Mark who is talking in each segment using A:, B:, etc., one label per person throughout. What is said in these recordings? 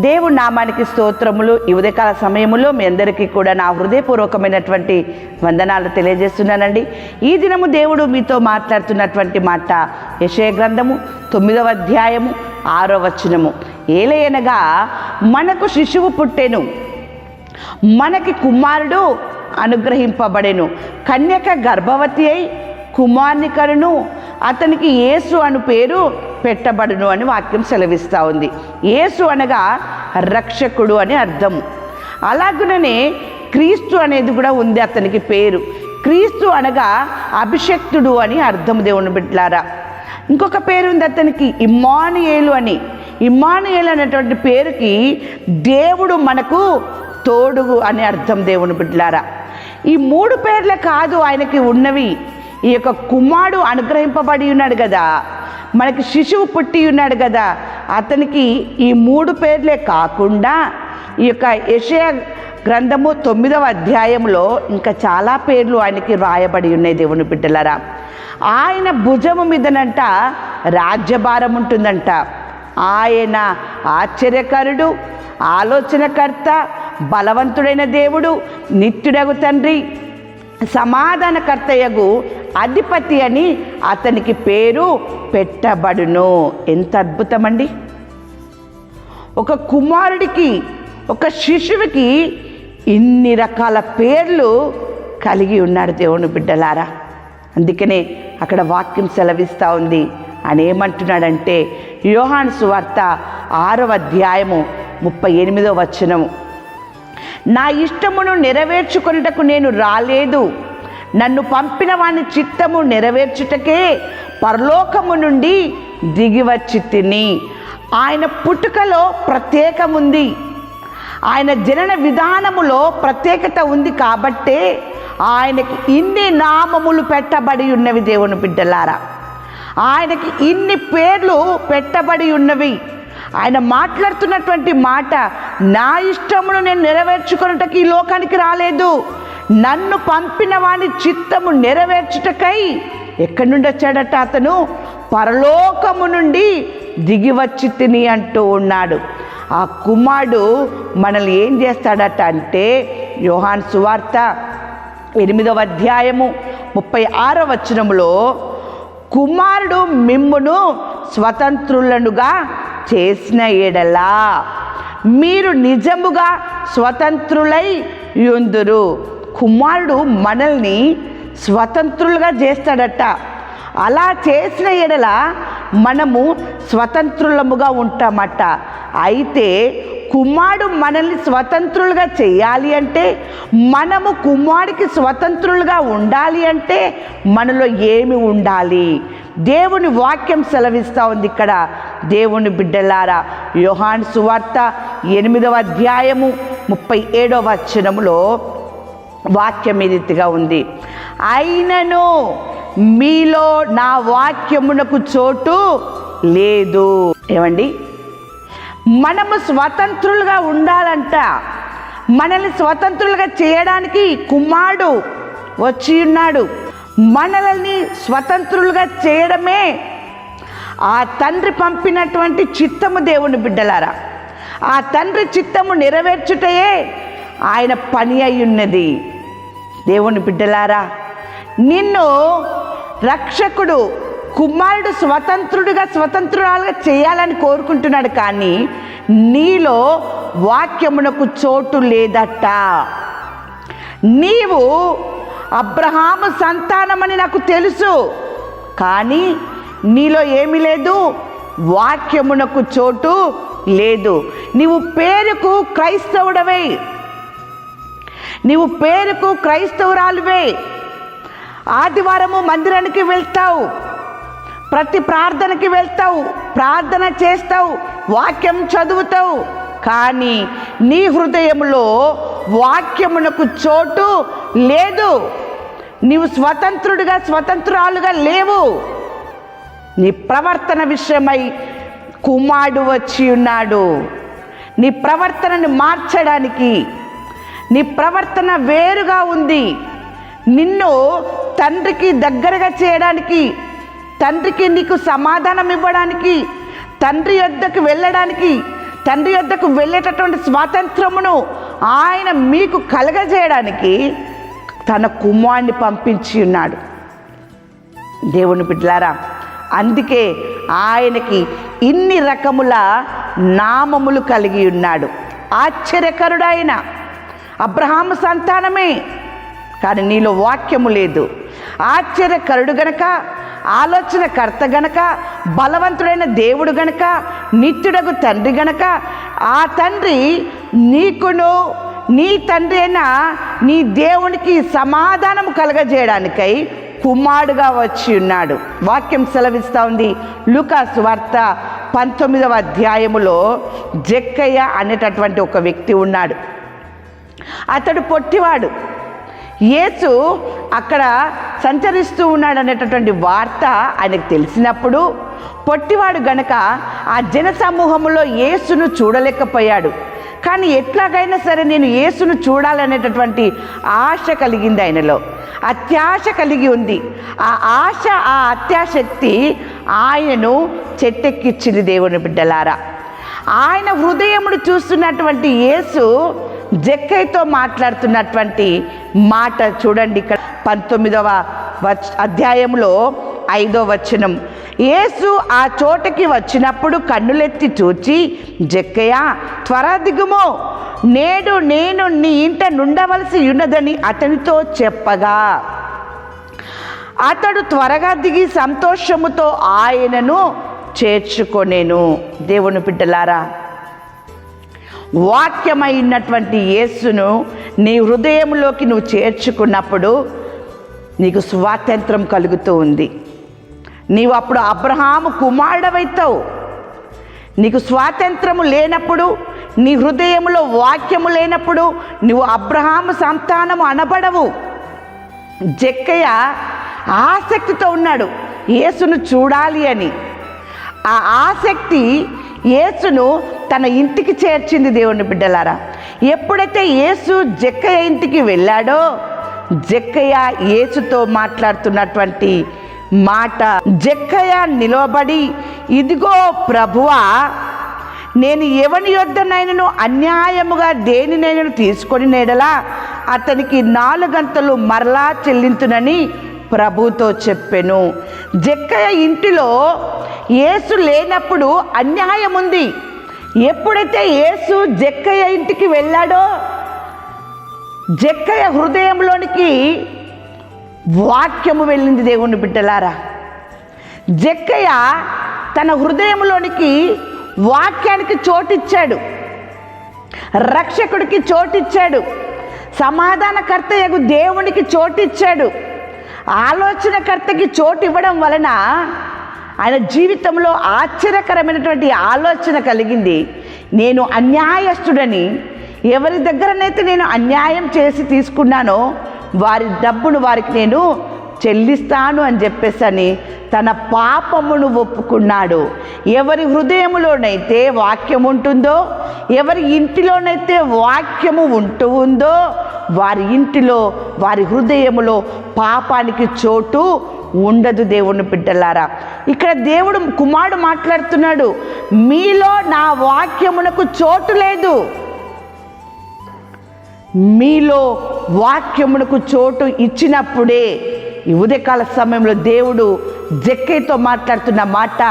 A: దేవుని నామానికి స్తోత్రములు. ఈ ఉదయకాల సమయంలో మీ అందరికీ కూడా నా హృదయపూర్వకమైనటువంటి వందనాలు తెలియజేస్తున్నానండి. ఈ దినము దేవుడు మీతో మాట్లాడుతున్నటువంటి మాట యెషయా గ్రంథము 9వ అధ్యాయము 6వ వచనము. ఏలయనగా మనకు శిశువు పుట్టెను, మనకి కుమారుడు అనుగ్రహింపబడెను, కన్యక గర్భవతి అయి కుమారుని కనును, అతనికి యేసు అను పేరు పెట్టబడును అని వాక్యం సెలవిస్తూ ఉంది. యేసు అనగా రక్షకుడు అని అర్థము. అలాగుననే క్రీస్తు అనేది కూడా ఉంది అతనికి పేరు. క్రీస్తు అనగా అభిషక్తుడు అని అర్థం. దేవుని బిడ్డలారా, ఇంకొక పేరు ఉంది అతనికి, ఇమ్మానుయేలు అని. ఇమ్మానుయేలు అనేటువంటి పేరుకి దేవుడు మనకు తోడుగు అని అర్థం. దేవుని బిడ్డలారా, ఈ 3 పేర్లే కాదు ఆయనకి ఉన్నవి. ఈ యొక్క కుమారుడు అనుగ్రహింపబడి ఉన్నాడు కదా, మనకి శిశువు పుట్టి ఉన్నాడు కదా, అతనికి ఈ 3 పేర్లే కాకుండా ఈ యొక్క యెషయా గ్రంథము 9వ అధ్యాయంలో ఇంకా చాలా పేర్లు ఆయనకి రాయబడి ఉన్నాయి. దేవుని బిడ్డలారా, ఆయన భుజము మీదనంట రాజ్యభారం ఉంటుందంట. ఆయన ఆశ్చర్యకరుడు, ఆలోచనకర్త, బలవంతుడైన దేవుడు, నిత్యుడగు తండ్రి, సమాధానకర్తయగు అధిపతి అని అతనికి పేరు పెట్టబడును. ఎంత అద్భుతమండి! ఒక కుమారుడికి, ఒక శిశువుకి ఇన్ని రకాల పేర్లు కలిగి ఉన్నాడు దేవుని బిడ్డలారా. అందుకనే అక్కడ వాక్యం సెలవిస్తూ ఉంది. ఆయన ఏమంటున్నాడంటే, యోహాను సువార్త 6వ అధ్యాయము 38వ వచనము, నా ఇష్టమును నెరవేర్చుకొనుటకు నేను రాలేదు, నన్ను పంపిన వాని చిత్తము నెరవేర్చుటకే పరలోకము నుండి దిగివచ్చి తిని. ఆయన పుట్టుకలో ప్రత్యేకముంది, ఆయన జనన విధానములో ప్రత్యేకత ఉంది కాబట్టే ఆయనకి ఇన్ని నామములు పెట్టబడి ఉన్నవి. దేవుని బిడ్డలారా, ఆయనకి ఇన్ని పేర్లు పెట్టబడి ఉన్నవి. ఆయన మాట్లాడుతున్నటువంటి మాట, నా ఇష్టమును నేను నెరవేర్చుకున్నటకు ఈ లోకానికి రాలేదు, నన్ను పంపిన వాని చిత్తము నెరవేర్చుటకై ఎక్కడి నుండి వచ్చాడట? అతను పరలోకము నుండి దిగివచ్చి తిని అంటూ ఉన్నాడు. ఆ కుమారుడు మనల్ని ఏం చేస్తాడట అంటే, యోహాను సువార్త 8వ అధ్యాయము 36వ వచనములో, కుమారుడు మిమ్మును స్వతంత్రులనుగా చేసిన ఎడలా మీరు నిజముగా స్వతంత్రులై యుందురు. కుమారుడు మనల్ని స్వతంత్రులుగా చేస్తాడట. అలా చేసిన ఎడల మనము స్వతంత్రులముగా ఉంటామట. అయితే కుమారుడు మనల్ని స్వతంత్రులుగా చేయాలి అంటే, మనము కుమారుడికి స్వతంత్రులుగా ఉండాలి అంటే మనలో ఏమి ఉండాలి? దేవుని వాక్యం సెలవిస్తూ ఉంది ఇక్కడ. దేవుని బిడ్డలారా, యోహాను సువార్త 8వ అధ్యాయము 37వ వచనములో వాక్యం ఈ రీతిగా ఉంది, అయినను మీలో నా వాక్యమునకు చోటు లేదు. ఏమండి, మనము స్వతంత్రులుగా ఉండాలంట. మనల్ని స్వతంత్రులుగా చేయడానికి కుమారుడు వచ్చి ఉన్నాడు. మనల్ని స్వతంత్రులుగా చేయడమే ఆ తండ్రి పంపినటువంటి చిత్తము. దేవుని బిడ్డలారా, ఆ తండ్రి చిత్తము నెరవేర్చుటయే ఆయన పని అయి ఉన్నది. దేవుని బిడ్డలారా, నిన్ను రక్షకుడు కుమారుడు స్వతంత్రురాలుగా చేయాలని కోరుకుంటున్నాడు, కానీ నీలో వాక్యమునకు చోటు లేదట. నీవు అబ్రహాము సంతానమని నాకు తెలుసు, కానీ నీలో ఏమీ లేదు, వాక్యమునకు చోటు లేదు. నీవు పేరుకు క్రైస్తవుడవే, నీవు పేరుకు క్రైస్తవురాలువే. ఆదివారము మందిరానికి వెళ్తావు, ప్రతి ప్రార్థనకి వెళ్తావు, ప్రార్థన చేస్తావు, వాక్యం చదువుతావు, కానీ నీ హృదయంలో వాక్యమునకు చోటు లేదు. నీవు స్వతంత్రురాలుగా లేవు. నీ ప్రవర్తన విషయమై కుమారుడు వచ్చి ఉన్నాడు. నీ ప్రవర్తనను మార్చడానికి, నీ ప్రవర్తన వేరుగా ఉంది. నిన్ను తండ్రికి దగ్గరగా చేయడానికి, తండ్రికి నీకు సమాధానం ఇవ్వడానికి, తండ్రి యొద్దకు వెళ్ళడానికి, తండ్రి యొద్దకు వెళ్ళేటటువంటి స్వాతంత్రమును ఆయన మీకు కలగజేయడానికి తన కుమారుని పంపించి ఉన్నాడు. దేవుని బిడ్డలారా, అందుకే ఆయనకి ఇన్ని రకముల నామములు కలిగి ఉన్నాడు. ఆశ్చర్యకరుడు ఆయన. అబ్రహాము సంతానమే, కానీ నీలో వాక్యము లేదు. ఆశ్చర్యకరుడు గనక, ఆలోచనకర్త గనక, బలవంతుడైన దేవుడు గనక, నిత్యుడగు తండ్రి గనక, ఆ తండ్రి నీకును నీ తండ్రి అయిన నీ దేవునికి సమాధానము కలగజేయడానికై కుమారుడుగా వచ్చి ఉన్నాడు. వాక్యం సెలవిస్తూ ఉంది. లూకా సువార్త 19వ అధ్యాయములో జక్కయ్య అనేటటువంటి ఒక వ్యక్తి ఉన్నాడు. అతడు పొట్టివాడు. యేసు అక్కడ సంచరిస్తూ ఉన్నాడు అనేటటువంటి వార్త ఆయనకు తెలిసినప్పుడు పొట్టివాడు గనక ఆ జన సమూహంలో యేసును చూడలేకపోయాడు. కానీ ఎట్లాగైనా సరే నేను యేసును చూడాలనేటటువంటి ఆశ కలిగింది ఆయనలో. అత్యాశ కలిగి ఉంది. ఆ ఆశ, ఆ అత్యాశక్తి ఆయనను చెట్టెక్కిచ్చింది. దేవుని బిడ్డలారా, ఆయన హృదయమును చూస్తున్నటువంటి యేసు జక్కయ్యతో మాట్లాడుతున్నటువంటి మాట చూడండి. ఇక్కడ 19వ అధ్యాయంలో 5వ వచనం. యేసు ఆ చోటకి వచ్చినప్పుడు కన్నులెత్తి చూచి, జక్కయ్య త్వర దిగుము, నేడు నేను నీ ఇంట నుండవలసి ఉన్నదని అతనితో చెప్పగా అతడు త్వరగా దిగి సంతోషముతో ఆయనను చేర్చుకొనేను. దేవుని బిడ్డలారా, వాక్యమైనటువంటి యేసును నీ హృదయంలోకి నువ్వు చేర్చుకున్నప్పుడు నీకు స్వాతంత్రం కలుగుతూ ఉంది. నీవు అప్పుడు అబ్రహాము కుమారుడవైతావు. నీకు స్వాతంత్రము లేనప్పుడు, నీ హృదయంలో వాక్యము లేనప్పుడు నువ్వు అబ్రహాము సంతానము అనబడవు. జక్కయ్య ఆసక్తితో ఉన్నాడు యేసును చూడాలి అని. ఆ ఆసక్తి యేసును తన ఇంటికి చేర్చింది. దేవుని బిడ్డలారా, ఎప్పుడైతే యేసు జక్కయ్య ఇంటికి వెళ్ళాడో, జక్కయ్య యేసుతో మాట్లాడుతున్నటువంటి మాట, జక్కయ్య నిలవబడి, ఇదిగో ప్రభువా, నేను ఎవని యొద్దనైనను అన్యాయముగా దేనినైనను తీసుకొని నేడలా అతనికి 4 గంటలు మరలా చెల్లించునని ప్రభుతో చెప్పెను. జక్కయ్య ఇంటిలో యేసు లేనప్పుడు అన్యాయం ఉంది. ఎప్పుడైతే యేసు జక్కయ్య ఇంటికి వెళ్ళాడో, జక్కయ్య హృదయంలోనికి వాక్యము వెళ్ళింది. దేవుని బిడ్డలారా, జక్కయ్య తన హృదయంలోనికి వాక్యానికి చోటిచ్చాడు, రక్షకుడికి చోటిచ్చాడు, సమాధానకర్తయగు దేవునికి చోటిచ్చాడు. ఆలోచనకర్తకి చోటు ఇవ్వడం వలన ఆయన జీవితంలో ఆశ్చర్యకరమైనటువంటి ఆలోచన కలిగింది. నేను అన్యాయస్తుడని, ఎవరి దగ్గరనైతే నేను అన్యాయం చేసి తీసుకున్నానో వారి డబ్బును వారికి నేను చెల్లిస్తాను అని చెప్పేసని తన పాపమును ఒప్పుకున్నాడు. ఎవరి హృదయములోనైతే వాక్యం ఉంటుందో, ఎవరి ఇంటిలోనైతే వాక్యము ఉంటూ ఉందో, వారి ఇంటిలో, వారి హృదయములో పాపానికి చోటు ఉండదు. దేవుని బిడ్డలారా, ఇక్కడ దేవుడు కుమారుడు మాట్లాడుతున్నాడు, మీలో నా వాక్యమునకు చోటు లేదు. మీలో వాక్యమునకు చోటు ఇచ్చినప్పుడే ఈ ఉదయకాల సమయంలో దేవుడు జక్కయ్యతో మాట్లాడుతున్న మాట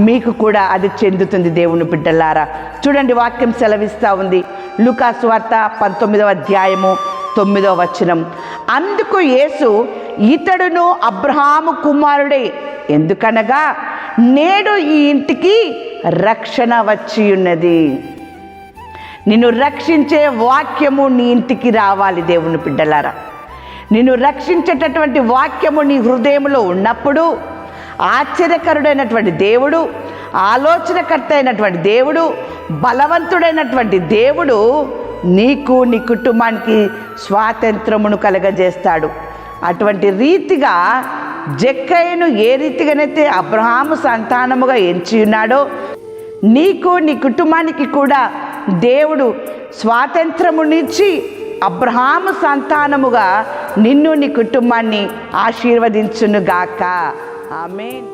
A: మీకు కూడా అది చెందుతుంది. దేవుని బిడ్డలారా, చూడండి, వాక్యం సెలవిస్తూ ఉంది. లూకా సువార్త 19వ అధ్యాయము 9వ వచనం. అందుకు యేసు, ఇతడును అబ్రహాము కుమారుడే, ఎందుకనగా నేడు ఈ ఇంటికి రక్షణ వచ్చి ఉన్నది. నిన్ను రక్షించే వాక్యము నీ ఇంటికి రావాలి. దేవుని బిడ్డలారా, నిన్ను రక్షించేటటువంటి వాక్యము నీ హృదయంలో ఉన్నప్పుడు ఆశ్చర్యకరుడైనటువంటి దేవుడు, ఆలోచనకర్త అయినటువంటి దేవుడు, బలవంతుడైనటువంటి దేవుడు నీకు, నీ కుటుంబానికి స్వాతంత్రమును కలగజేస్తాడు. అటువంటి రీతిగా జక్కయ్యను ఏ రీతిగానైతే అబ్రహాము సంతానముగా ఎంచి ఉన్నాడో, నీకు, నీ కుటుంబానికి కూడా దేవుడు స్వాతంత్రమునిచ్చి అబ్రహాము సంతానముగా నిన్ను, నీ కుటుంబాన్ని ఆశీర్వదించునుగాక. ఆమేన్.